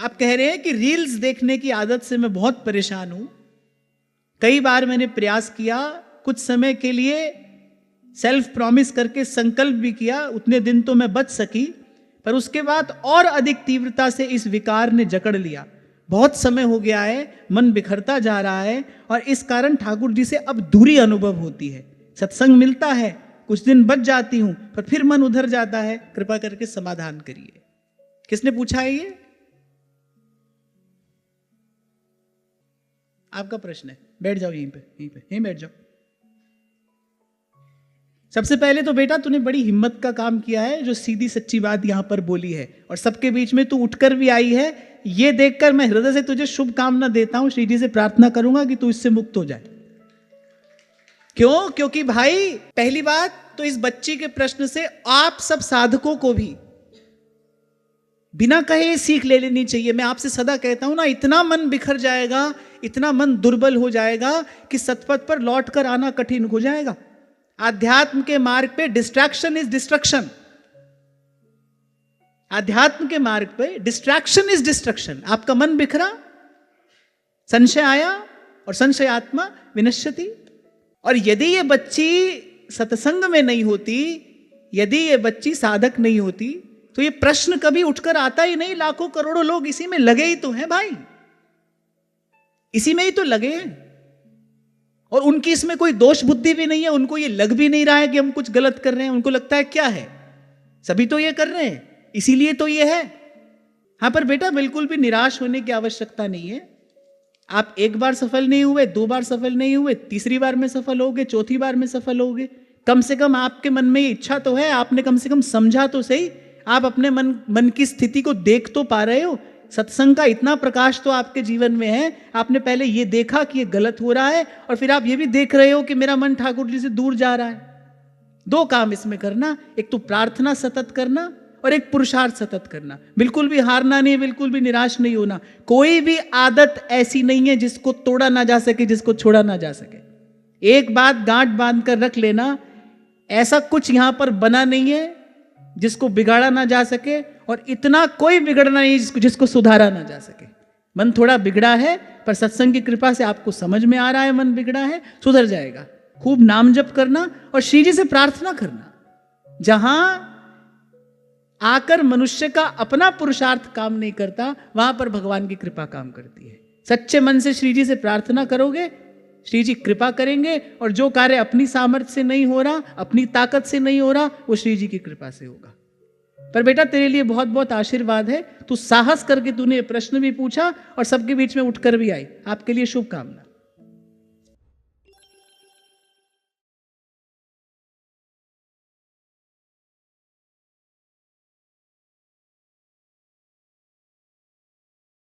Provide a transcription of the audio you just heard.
आप कह रहे हैं कि रील्स देखने की आदत से मैं बहुत परेशान हूं। कई बार मैंने प्रयास किया, कुछ समय के लिए सेल्फ प्रॉमिस करके संकल्प भी किया, उतने दिन तो मैं बच सकी, पर उसके बाद और अधिक तीव्रता से इस विकार ने जकड़ लिया। बहुत समय हो गया है, मन बिखरता जा रहा है और इस कारण ठाकुर जी से अब दूरी अनुभव होती है। सत्संग मिलता है, कुछ दिन बच जाती हूं, पर फिर मन उधर जाता है। कृपा करके समाधान करिए। किसने पूछा है ये? आपका प्रश्न है, बैठ जाओ यहीं बैठ जाओ। सबसे पहले तो बेटा तूने बड़ी हिम्मत का काम किया है, जो सीधी सच्ची बात यहां पर बोली है, और सबके बीच में तू उठकर भी आई है। ये देखकर मैं हृदय से तुझे शुभकामना देता हूं, श्री जी से प्रार्थना करूंगा कि तू इससे मुक्त हो जाए। क्यों? क्योंकि भाई पहली बात तो इस बच्ची के प्रश्न से आप सब साधकों को भी बिना कहे सीख ले लेनी चाहिए। मैं आपसे सदा कहता हूं ना, इतना मन बिखर जाएगा, इतना मन दुर्बल हो जाएगा कि सतपथ पर लौट कर आना कठिन हो जाएगा। आध्यात्म के मार्ग पे डिस्ट्रैक्शन इज डिस्ट्रक्शन। आध्यात्म के मार्ग पे डिस्ट्रैक्शन इज डिस्ट्रक्शन। आपका मन बिखरा, संशय आया, और संशय आत्मा विनश्यति। और यदि ये बच्ची सत्संग में नहीं होती, यदि ये बच्ची साधक नहीं होती, तो ये प्रश्न कभी उठकर आता ही नहीं। लाखों करोड़ों लोग इसी में लगे ही तो हैं भाई, इसी में ही तो लगे हैं, और उनकी इसमें कोई दोष बुद्धि भी नहीं है। उनको ये लग भी नहीं रहा है कि हम कुछ गलत कर रहे हैं। उनको लगता है क्या है, सभी तो ये कर रहे हैं, इसीलिए तो ये है। हाँ, पर बेटा बिल्कुल भी निराश होने की आवश्यकता नहीं है। आप एक बार सफल नहीं हुए, दो बार सफल नहीं हुए, तीसरी बार में सफल होगे, चौथी बार में सफल होगे। कम से कम आपके मन में ये इच्छा तो है, आपने कम से कम समझा तो सही। आप अपने मन की स्थिति को देख तो पा रहे हो। सत्संग का इतना प्रकाश तो आपके जीवन में है, आपने पहले ये देखा कि ये गलत हो रहा है, और फिर आप ये भी देख रहे हो कि मेरा मन ठाकुर जी से दूर जा रहा है। दो काम इसमें करना, एक तो प्रार्थना सतत करना और एक पुरुषार्थ सतत करना। बिल्कुल भी हारना नहीं, बिल्कुल भी निराश नहीं होना। कोई भी आदत ऐसी नहीं है जिसको तोड़ा ना जा सके, जिसको छोड़ा ना जा सके। एक बात गांठ बांध कर रख लेना, ऐसा कुछ यहां पर बना नहीं है जिसको बिगाड़ा ना जा सके, और इतना कोई बिगड़ना नहीं जिसको सुधारा ना जा सके। मन थोड़ा बिगड़ा है, पर सत्संग की कृपा से आपको समझ में आ रहा है मन बिगड़ा है, सुधर जाएगा। खूब नाम जप करना और श्री जी से प्रार्थना करना। जहां आकर मनुष्य का अपना पुरुषार्थ काम नहीं करता, वहां पर भगवान की कृपा काम करती है। सच्चे मन से श्री जी से प्रार्थना करोगे, श्री जी कृपा करेंगे, और जो कार्य अपनी सामर्थ्य से नहीं हो रहा, अपनी ताकत से नहीं हो रहा, वो श्री जी की कृपा से होगा। पर बेटा तेरे लिए बहुत बहुत आशीर्वाद है, तू साहस करके तूने ये प्रश्न भी पूछा और सबके बीच में उठकर भी आई। आपके लिए शुभकामना।